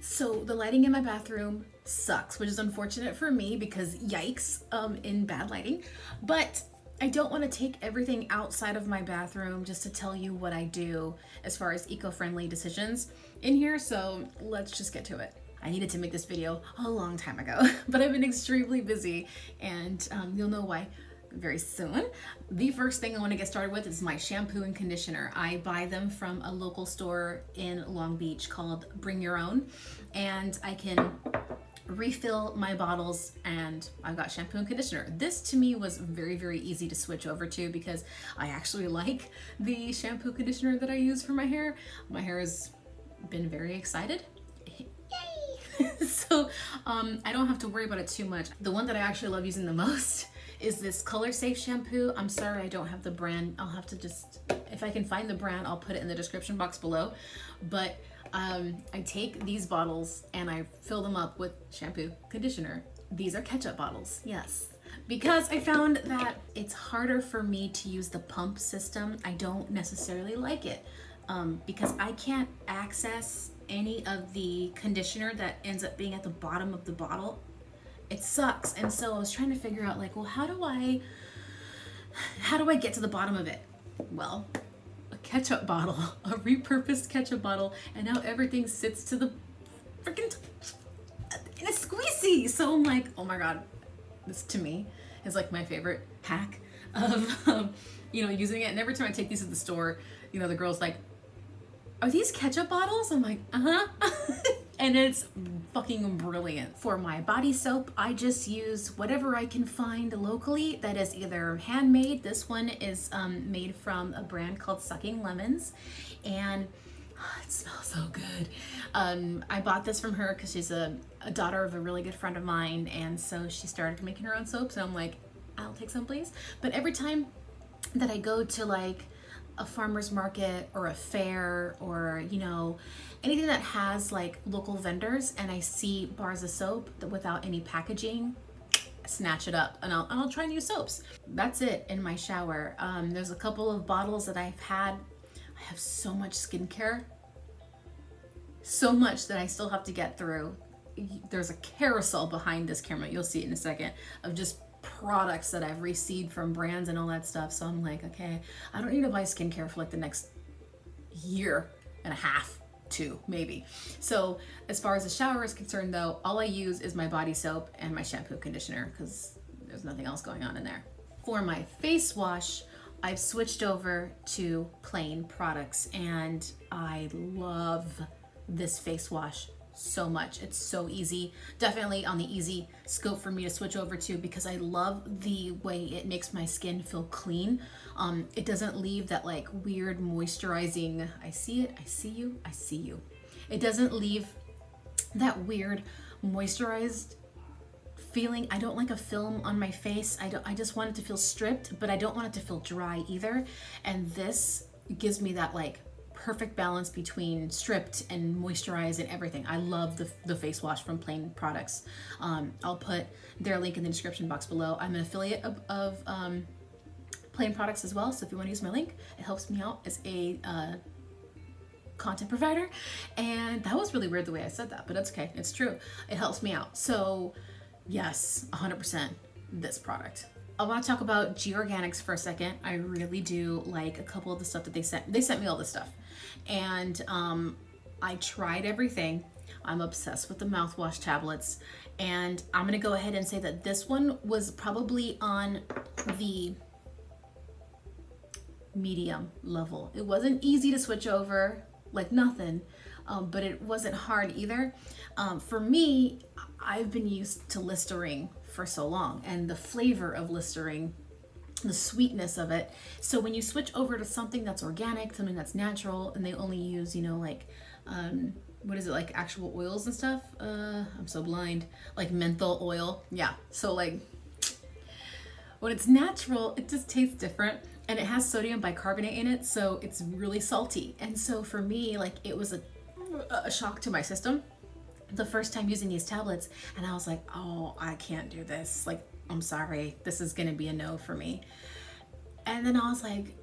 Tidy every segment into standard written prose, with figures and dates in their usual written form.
So the lighting in my bathroom sucks, which is unfortunate for me because yikes, in bad lighting. But I don't want to take everything outside of my bathroom just to tell you what I do as far as eco-friendly decisions in here. So let's just get to it. I needed to make this video a long time ago, but I've been extremely busy, and you'll know why very soon. The first thing I want to get started with is my shampoo and conditioner. I buy them from a local store in Long Beach called Bring Your Own, and I can refill my bottles, and I've got shampoo and conditioner. This to me was very easy to switch over to because I actually like the shampoo conditioner that I use for my hair. My hair has been very excited. Yay! So I don't have to worry about it too much. The one that I actually love using the most is this Color Safe shampoo. I'm sorry I don't have the brand. I'll have to just, if I can find the brand, I'll put it in the description box below. But I take these bottles and I fill them up with shampoo, conditioner. These are ketchup bottles, yes. Because I found that it's harder for me to use the pump system. I don't necessarily like it because I can't access any of the conditioner that ends up being at the bottom of the bottle. It sucks. And so I was trying to figure out, like, well, how do I get to the bottom of it? Well, a ketchup bottle, a repurposed ketchup bottle, and now everything sits to the freaking in a squeezy. So I'm like, oh my god, this to me is like my favorite hack of using it. And every time I take these to the store, the girl's like, are these ketchup bottles? I'm like, uh-huh. And it's fucking brilliant. For my body soap, I just use whatever I can find locally that is either handmade. This one is made from a brand called Sucking Lemons, and it smells so good. I bought this from her because she's a daughter of a really good friend of mine, and so she started making her own soaps, and I'm like, I'll take some please. But every time that I go to like a farmer's market or a fair or anything that has like local vendors and I see bars of soap without any packaging, snatch it up and I'll try new soaps. That's it in my shower. There's a couple of bottles that I've had. I have so much skincare, so much that I still have to get through. There's a carousel behind this camera, you'll see it in a second, of just products that I've received from brands and all that stuff. So I'm like, okay, I don't need to buy skincare for like the next year and a half, 2 maybe. So as far as the shower is concerned though, all I use is my body soap and my shampoo conditioner because there's nothing else going on in there. For my face wash, I've switched over to plain products, and I love this face wash so much. It's so easy, definitely on the easy scope for me to switch over to because I love the way it makes my skin feel clean. It doesn't leave that like weird moisturizing, I see it, I see you, I see you. It doesn't leave that weird moisturized feeling. I don't like a film on my face. I just want it to feel stripped, but I don't want it to feel dry either. And this gives me that like perfect balance between stripped and moisturized and everything. I love the face wash from Plain Products. I'll put their link in the description box below. I'm an affiliate of Plain Products as well, so if you want to use my link, it helps me out as a content provider. And that was really weird the way I said that, but it's okay, it's true. It helps me out. So yes, 100% this product. I want to talk about G Organics for a second. I really do like a couple of the stuff that they sent. They sent me all this stuff, and I tried everything. I'm obsessed with the Mouthwash Tablets, and I'm gonna go ahead and say that this one was probably on the medium level. It wasn't easy to switch over, like nothing, but it wasn't hard either. For me, I've been used to Listerine for so long, and the flavor of Listerine, the sweetness of it. So when you switch over to something that's organic, something that's natural, and they only use, like, what is it, like actual oils and stuff? I'm so blind. Like menthol oil. Yeah. So like when it's natural, it just tastes different, and it has sodium bicarbonate in it, so it's really salty. And so for me, like, it was a shock to my system the first time using these tablets, and I was like, oh, I can't do this. Like, I'm sorry, this is gonna be a no for me. And then I was like,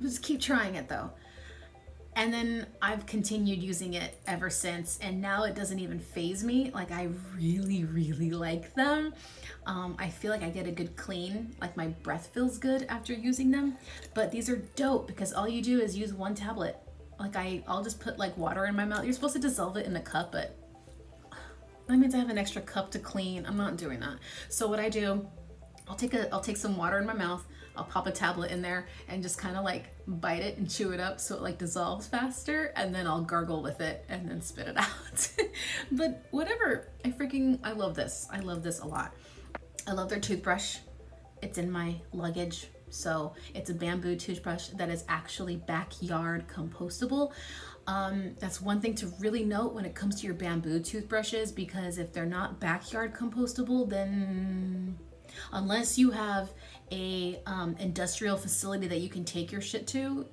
just keep trying it though. And then I've continued using it ever since, and now it doesn't even faze me. Like, I really, really like them. I feel like I get a good clean, like my breath feels good after using them. But these are dope because all you do is use one tablet. Like, I'll just put like water in my mouth. You're supposed to dissolve it in a cup, but that means I have an extra cup to clean. I'm not doing that. So what I do, I'll take some water in my mouth. I'll pop a tablet in there and just kind of like bite it and chew it up so it like dissolves faster, and then I'll gargle with it and then spit it out. But whatever, I love this. I love this a lot. I love their toothbrush. It's in my luggage. So it's a bamboo toothbrush that is actually backyard compostable. That's one thing to really note when it comes to your bamboo toothbrushes, because if they're not backyard compostable, then unless you have a industrial facility that you can take your shit to,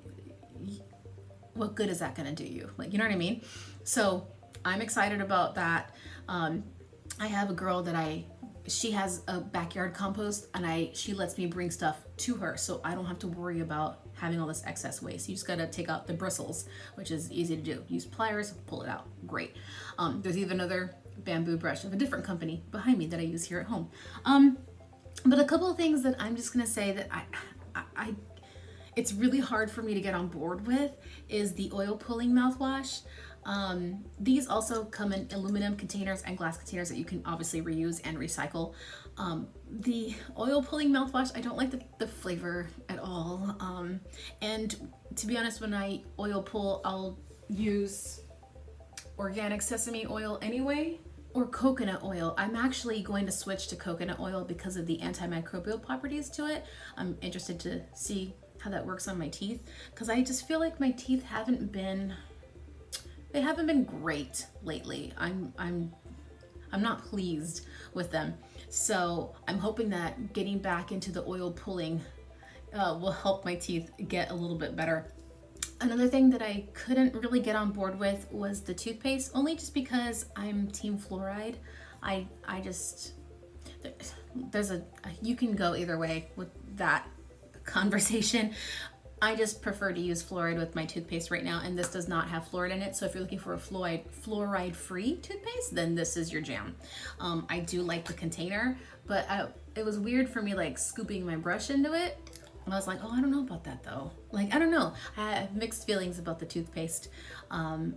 what good is that gonna do you? Like, you know what I mean? So I'm excited about that. I have a girl that she has a backyard compost, and she lets me bring stuff to her, so I don't have to worry about having all this excess waste. You just gotta take out the bristles, which is easy to do. Use pliers, pull it out, great. There's even another bamboo brush of a different company behind me that I use here at home. But a couple of things that I'm just gonna say that it's really hard for me to get on board with is the oil pulling mouthwash. These also come in aluminum containers and glass containers that you can obviously reuse and recycle. The oil pulling mouthwash, I don't like the flavor at all. And to be honest, when I oil pull, I'll use organic sesame oil anyway, or coconut oil. I'm actually going to switch to coconut oil because of the antimicrobial properties to it. I'm interested to see how that works on my teeth, because I just feel like my teeth haven't been great lately. I'm not pleased with them. So I'm hoping that getting back into the oil pulling will help my teeth get a little bit better. Another thing that I couldn't really get on board with was the toothpaste, only just because I'm team fluoride. I just, you can go either way with that conversation. I just prefer to use fluoride with my toothpaste right now, and this does not have fluoride in it. So if you're looking for a fluoride-free toothpaste, then this is your jam. I do like the container, but it was weird for me like scooping my brush into it. And I was like, oh, I don't know about that though. Like, I don't know. I have mixed feelings about the toothpaste. And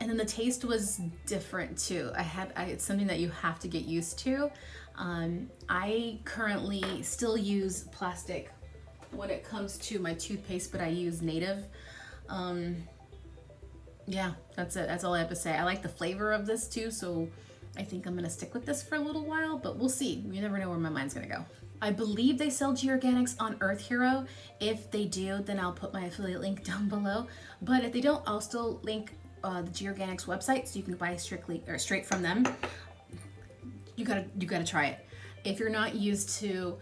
then the taste was different too. It's something that you have to get used to. I currently still use plastic when it comes to my toothpaste, but I use native. Yeah, that's it. That's all I have to say. I like the flavor of this too, so I think I'm gonna stick with this for a little while, but we'll see. You never know where my mind's gonna go. I believe they sell G Organics on Earth Hero. If they do, then I'll put my affiliate link down below. But if they don't, I'll still link the G Organics website so you can buy straight from them. You gotta try it. If you're not used to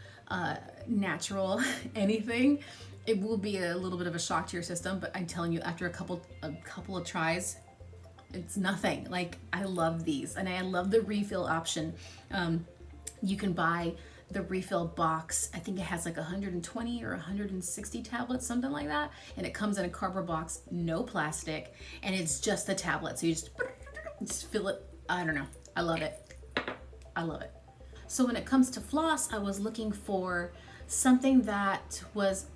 natural anything, it will be a little bit of a shock to your system. But I'm telling you, after a couple of tries, it's nothing. Like, I love these, and I love the refill option. You can buy the refill box. I think it has like 120 or 160 tablets, something like that. And it comes in a cardboard box, no plastic, and it's just the tablet. So you just fill it. I don't know. I love it. I love it. So when it comes to floss, I was looking for something that was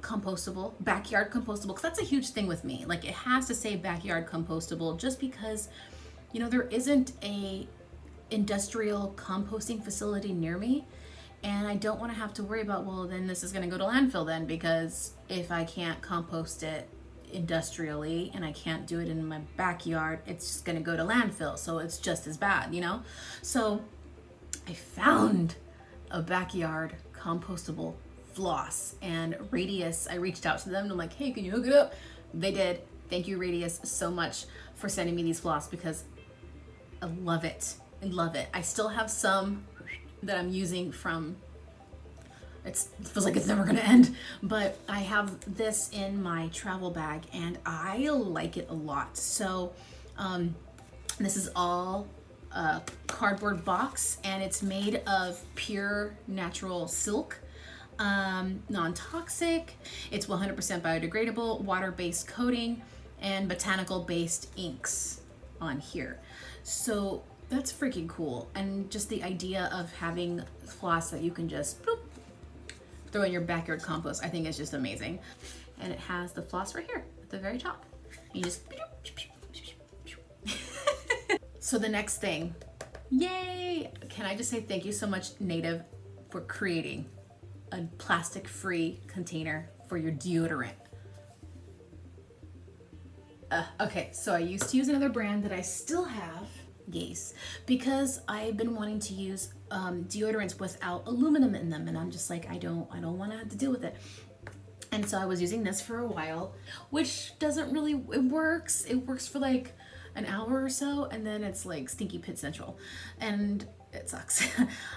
compostable, backyard compostable, because that's a huge thing with me. Like, it has to say backyard compostable, just because, you know, there isn't a industrial composting facility near me. And I don't want to have to worry about, well, then this is going to go to landfill then, because if I can't compost it industrially and I can't do it in my backyard, it's just going to go to landfill. So it's just as bad, you know? So I found a backyard compostable floss, and Radius, I reached out to them and I'm like, hey, can you hook it up? They did. Thank you, Radius, so much for sending me these floss, because I love it. I love it. I still have some that I'm using from, it feels like it's never gonna end, but I have this in my travel bag and I like it a lot. So this is all a cardboard box, and it's made of pure natural silk, non-toxic. It's 100% biodegradable, water-based coating. and botanical based inks on here. So that's freaking cool. And just the idea of having floss that you can just boop, throw in your backyard compost, I think is just amazing. And it has the floss right here at the very top. You just so the next thing, yay! Can I just say thank you so much, Native, for creating a plastic-free container for your deodorant. Okay, so I used to use another brand that I still have, yes, because I've been wanting to use deodorants without aluminum in them, and I'm just like, I don't want to have to deal with it. And so I was using this for a while, which doesn't really, it works for like an hour or so, and then it's like stinky pit central, and it sucks.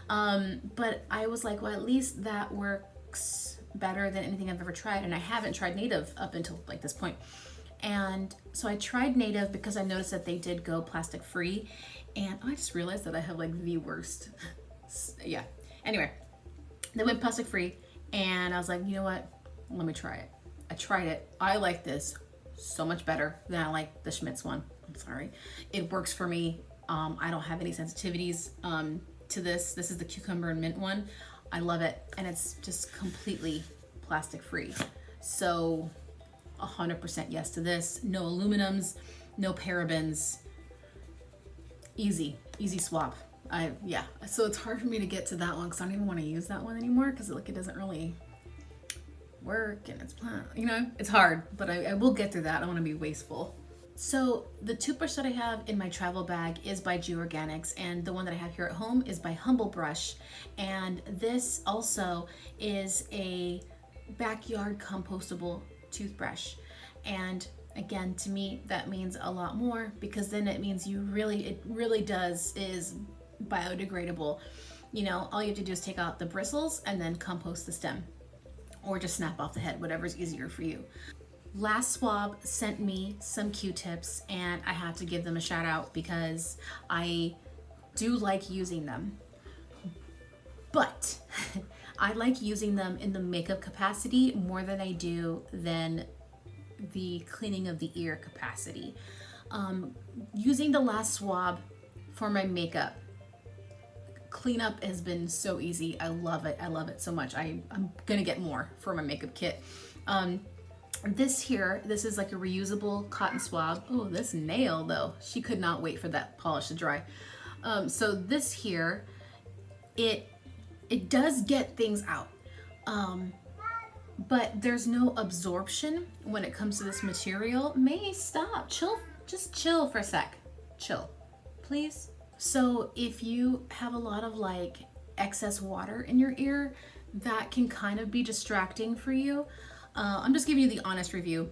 But I was like, well, at least that works better than anything I've ever tried, and I haven't tried Native up until like this point. And so I tried Native because I noticed that they did go plastic free, and I just realized that I have like the worst, yeah. Anyway, they went plastic free, and I was like, you know what? Let me try it. I tried it. I like this so much better than I like the Schmidt's one. I'm sorry. It works for me. I don't have any sensitivities to this. This is the cucumber and mint one. I love it. And it's just completely plastic free. So 100% yes to this. No aluminums, no parabens. Easy swap. Yeah. So it's hard for me to get to that one because I don't even want to use that one anymore because like it doesn't really work and it's, you know, it's hard, but I will get through that. I don't want to be wasteful. So the toothbrush that I have in my travel bag is by G Organics, and the one that I have here at home is by Humble Brush. And this also is a backyard compostable toothbrush. And again, to me, that means a lot more because then it means it really is biodegradable. You know, all you have to do is take out the bristles and then compost the stem, or just snap off the head, whatever's easier for you. Last Swab sent me some Q-tips, and I had to give them a shout out because I do like using them. But I like using them in the makeup capacity more than I do than the cleaning of the ear capacity. Using the Last Swab for my makeup cleanup has been so easy. I love it. I love it so much. I'm gonna get more for my makeup kit. This is like a reusable cotton swab. Oh, this nail though. She could not wait for that polish to dry. So this here, it does get things out. But there's no absorption when it comes to this material. May, stop, chill, just chill for a sec. Chill, please. So if you have a lot of like excess water in your ear, that can kind of be distracting for you. I'm just giving you the honest review,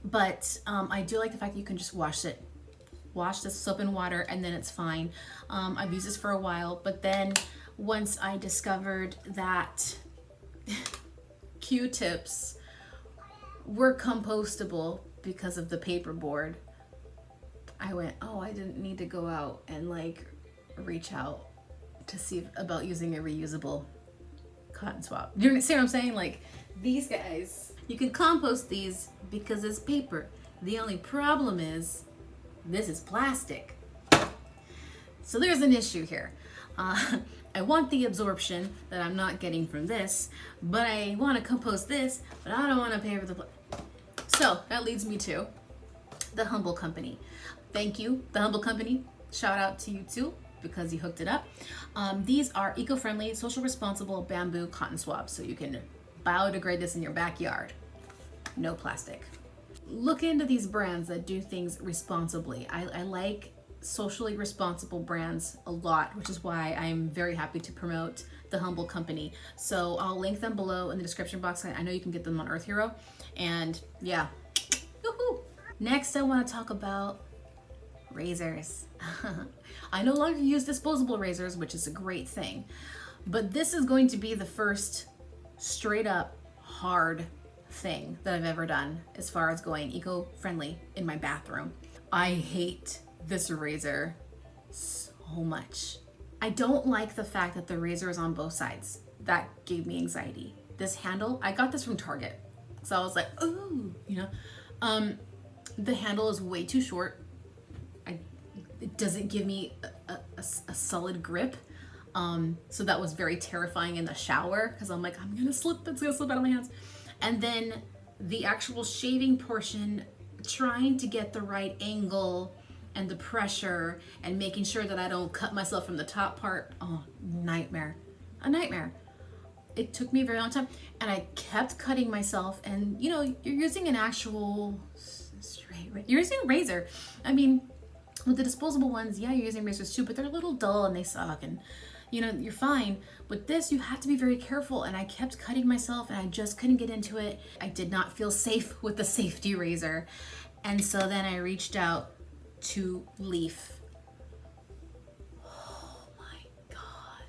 but I do like the fact that you can just wash this soap and water and then it's fine. I've used this for a while, but then once I discovered that Q-tips were compostable because of the paperboard, I went, oh, I didn't need to go out and like reach out to see about using a reusable cotton swab. You see what I'm saying? Like these guys, you can compost these because it's paper. The only problem is this is plastic. So there's an issue here. I want the absorption that I'm not getting from this, but I want to compost this, but I don't want to pay for the So that leads me to the Humble Company. Thank you, the Humble Company. Shout out to you too, because you hooked it up. These are eco-friendly, social responsible bamboo cotton swabs, so you can biodegrade this in your backyard. No plastic. Look into these brands that do things responsibly. I like socially responsible brands a lot, which is why I'm very happy to promote the Humble Company. So I'll link them below in the description box. I know you can get them on Earth Hero. And yeah, woohoo! Next, I want to talk about razors. I no longer use disposable razors, which is a great thing. But this is going to be the first straight up hard thing that I've ever done as far as going eco-friendly in my bathroom. I hate this razor so much. I don't like the fact that the razor is on both sides. That gave me anxiety. This handle, I got this from Target. So I was like, ooh, you know. The handle is way too short. It doesn't give me a solid grip. So that was very terrifying in the shower because I'm like, I'm gonna slip, it's gonna slip out of my hands. And then the actual shaving portion, trying to get the right angle and the pressure and making sure that I don't cut myself from the top part. Oh, nightmare. A nightmare. It took me a very long time, and I kept cutting myself. And you know, you're using an actual you're using a razor. I mean, with the disposable ones, yeah, you're using razors too, but they're a little dull and they suck, and you know, you're fine. With this, you have to be very careful, and I kept cutting myself and I just couldn't get into it. I did not feel safe with the safety razor. And so then I reached out to Leaf. Oh my God.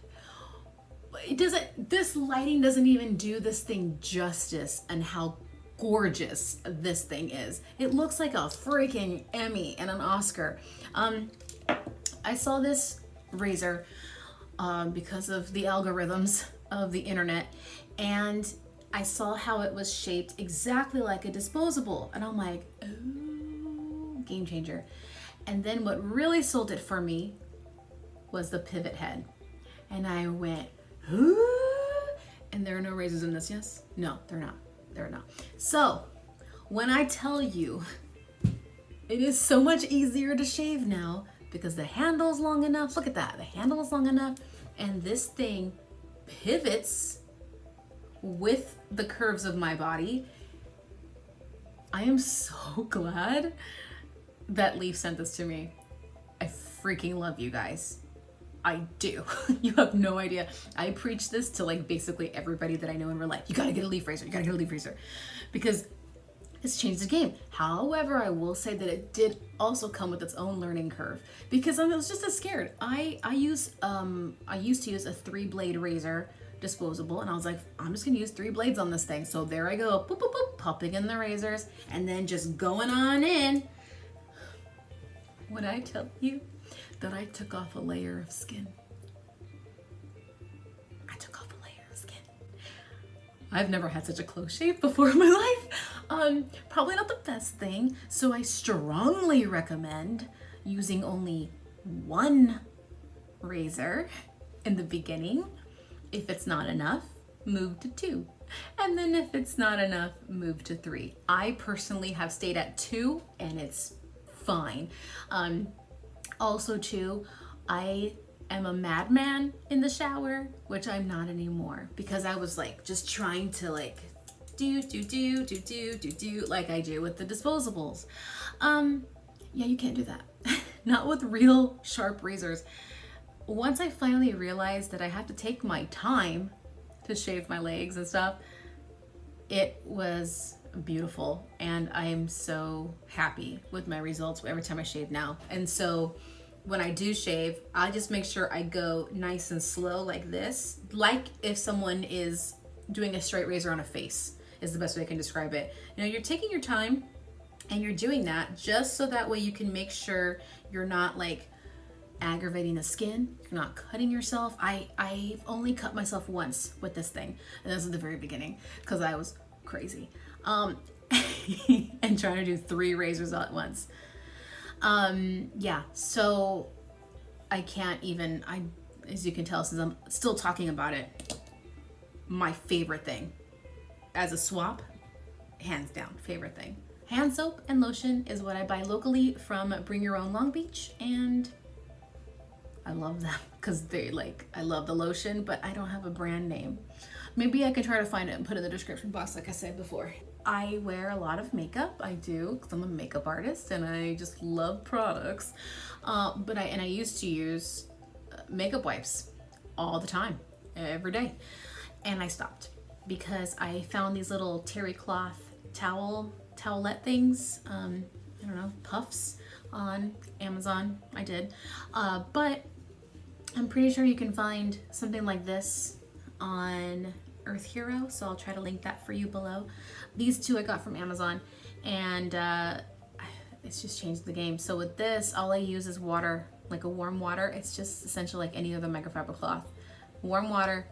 This lighting doesn't even do this thing justice and how gorgeous this thing is. It looks like a freaking Emmy and an Oscar. I saw this razor because of the algorithms of the internet, and I saw how it was shaped exactly like a disposable, and I'm like, oh, game changer. And then what really sold it for me was the pivot head, and I went, ooh, and there are no razors in this, yes? No, they're not. They're not. So when I tell you, it is so much easier to shave now because the handle's long enough. Look at that. The handle is long enough, and this thing pivots with the curves of my body. I am so glad that Leaf sent this to me. I freaking love you guys. I do. You have no idea. I preach this to like basically everybody that I know in real life. You gotta get a Leaf razor. You gotta get a Leaf razor. Because it's changed the game. However, I will say that it did also come with its own learning curve because I was just as scared. I used to use a 3-blade razor disposable, and I was like, I'm just gonna use 3 blades on this thing. So there I go, boop, boop, boop, popping in the razors and then just going on in. When I tell you that I took off a layer of skin. I took off a layer of skin. I've never had such a close shave before in my life. Probably not the best thing. So I strongly recommend using only 1 razor in the beginning. If it's not enough, move to 2. And then if it's not enough, move to 3. I personally have stayed at 2 and it's fine. Also too, I am a madman in the shower, which I'm not anymore because I was like just trying to like do like I do with the disposables. Yeah, you can't do that. Not with real sharp razors. Once I finally realized that I have to take my time to shave my legs and stuff, it was beautiful, and I'm so happy with my results every time I shave now. And so when I do shave, I just make sure I go nice and slow like this, like if someone is doing a straight razor on a face is the best way I can describe it. You know, you're taking your time and you're doing that just so that way you can make sure you're not like aggravating the skin, you're not cutting yourself. I've only cut myself once with this thing, and that was at the very beginning because I was crazy. And trying to do 3 razors all at once. Yeah, so I can't even, as you can tell, since I'm still talking about it, my favorite thing as a swap, hands down, favorite thing. Hand soap and lotion is what I buy locally from Bring Your Own Long Beach, and I love them because they like, I love the lotion, but I don't have a brand name. Maybe I can try to find it and put it in the description box like I said before. I wear a lot of makeup. I do, because I'm a makeup artist and I just love products. But I used to use makeup wipes all the time, every day. And I stopped because I found these little terry cloth towelette things, I don't know, puffs on Amazon. I did. But I'm pretty sure you can find something like this on Earth Hero, so I'll try to link that for you below. These 2 I got from Amazon, and it's just changed the game. So with this, all I use is water, like a warm water. It's just essentially like any other microfiber cloth. Warm water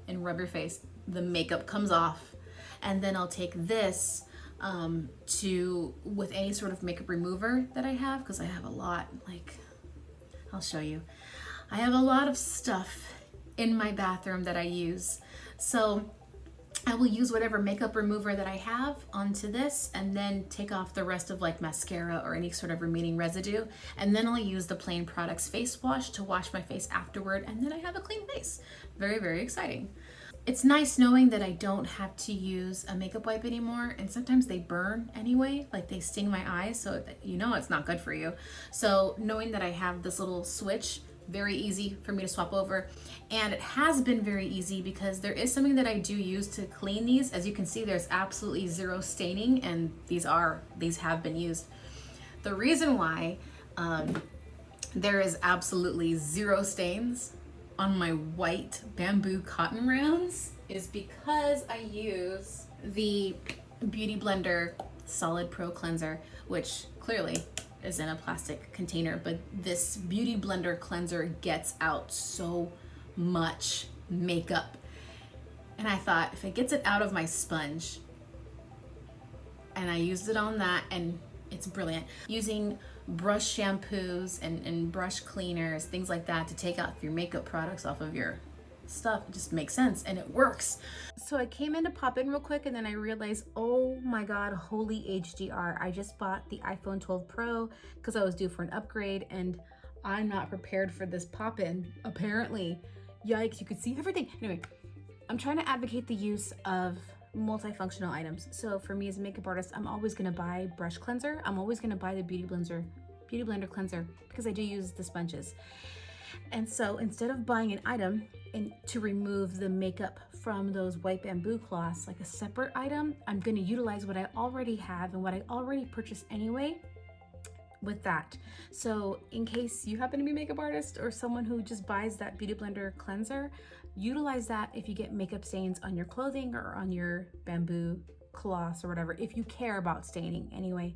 and rub your face. The makeup comes off, and then I'll take this with any sort of makeup remover that I have, because I have a lot, like, I'll show you. I have a lot of stuff in my bathroom that I use. So I will use whatever makeup remover that I have onto this and then take off the rest of like mascara or any sort of remaining residue. And then I'll use the Plain Products face wash to wash my face afterward. And then I have a clean face. Very, very exciting. It's nice knowing that I don't have to use a makeup wipe anymore. And sometimes they burn anyway, like they sting my eyes. So you know it's not good for you. So knowing that I have this little switch, very easy for me to swap over. And it has been very easy because there is something that I do use to clean these. As you can see, there's absolutely zero staining, and these have been used. The reason why there is absolutely zero stains on my white bamboo cotton rounds is because I use the Beauty Blender Solid Pro Cleanser, which clearly is in a plastic container, but this Beauty Blender cleanser gets out so much makeup. And I thought, if it gets it out of my sponge, and I used it on that, and it's brilliant. Using brush shampoos and brush cleaners, things like that, to take out your makeup products off of your stuff, it just makes sense and it works. So I came in to pop in real quick, and then I realized, oh my god, holy HDR, I just bought the iPhone 12 Pro because I was due for an upgrade, and I'm not prepared for this pop-in apparently. Yikes, you could see everything. Anyway, I'm trying to advocate the use of multifunctional items. So for me as a makeup artist, I'm always going to buy brush cleanser. I'm always going to buy the Beauty Blender cleanser because I do use the sponges. And so instead of buying an item to remove the makeup from those white bamboo cloths, like a separate item, I'm going to utilize what I already have and what I already purchased anyway with that. So in case you happen to be a makeup artist or someone who just buys that Beauty Blender cleanser, utilize that if you get makeup stains on your clothing or on your bamboo cloths or whatever, if you care about staining anyway.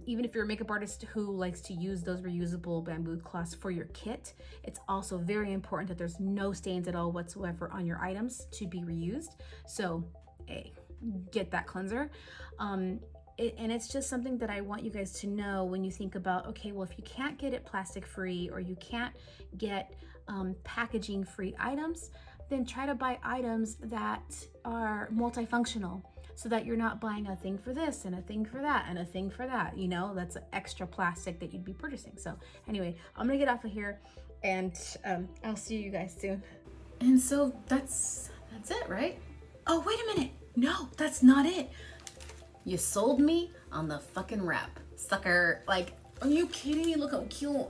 Even if you're a makeup artist who likes to use those reusable bamboo cloths for your kit, it's also very important that there's no stains at all whatsoever on your items to be reused. So get that cleanser. And it's just something that I want you guys to know when you think about, okay, well, if you can't get it plastic free or you can't get packaging free items, then try to buy items that are multifunctional, so that you're not buying a thing for this and a thing for that and a thing for that, you know, that's extra plastic that you'd be purchasing. So anyway, I'm gonna get off of here, and I'll see you guys soon. And so that's it, right? Oh, wait a minute. No, that's not it. You sold me on the fucking wrap, sucker. Like, are you kidding me? Look how cute.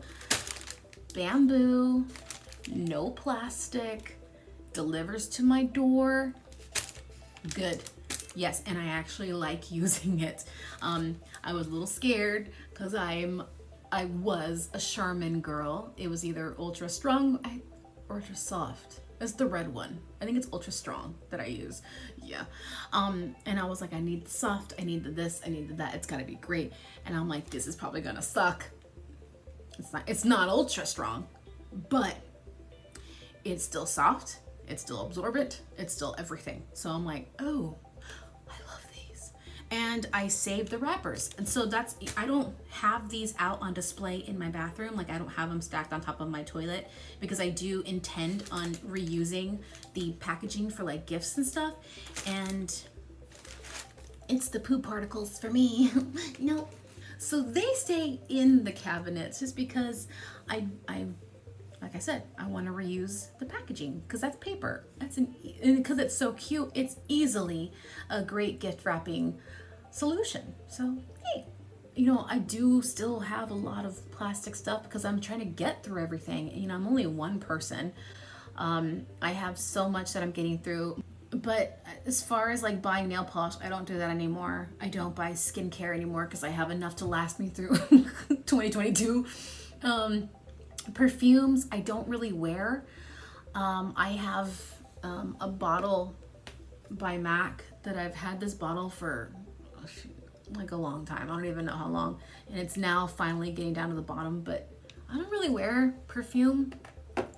Bamboo, no plastic, delivers to my door. Good. Yes, and I actually like using it. I was a little scared because I was a Charmin girl. It was either ultra strong or ultra soft. It's the red one. I think it's ultra strong that I use. Yeah. And I was like, I need the soft, I need the this, I need the that. It's gotta be great. And I'm like, this is probably gonna suck. It's not ultra strong, but it's still soft. It's still absorbent. It's still everything. So I'm like, oh, and I saved the wrappers. And so I don't have these out on display in my bathroom. Like, I don't have them stacked on top of my toilet because I do intend on reusing the packaging for like gifts and stuff. And it's the poop particles for me. No. So they stay in the cabinets just because I like I said, I want to reuse the packaging because that's paper. And because it's so cute, it's easily a great gift wrapping solution. So, hey, you know, I do still have a lot of plastic stuff because I'm trying to get through everything. You know, I'm only one person. I have so much that I'm getting through. But as far as like buying nail polish, I don't do that anymore. I don't buy skincare anymore because I have enough to last me through 2022. Perfumes, I don't really wear. I have a bottle by MAC that I've had this bottle for like a long time. I don't even know how long. And it's now finally getting down to the bottom, but I don't really wear perfume.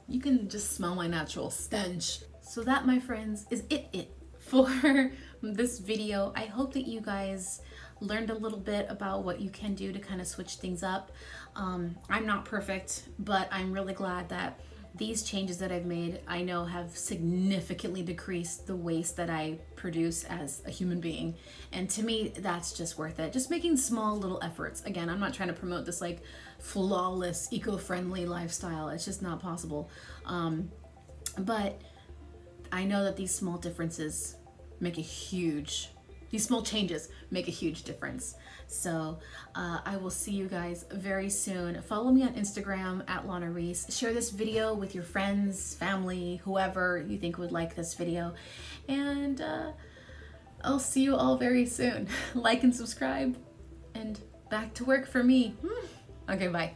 You can just smell my natural stench. So that, my friends, is it for this video. I hope that you guys learned a little bit about what you can do to kind of switch things up. I'm not perfect, but I'm really glad that these changes that I've made, I know, have significantly decreased the waste that I produce as a human being. And to me, that's just worth it. Just making small little efforts. Again, I'm not trying to promote this like flawless, eco-friendly lifestyle. It's just not possible. But I know that these small differences make a huge, these small changes make a huge difference. So I will see you guys very soon. Follow me on Instagram at Lana Reiss. Share this video with your friends, family, whoever you think would like this video. And I'll see you all very soon. Like and subscribe, and back to work for me. Okay, bye.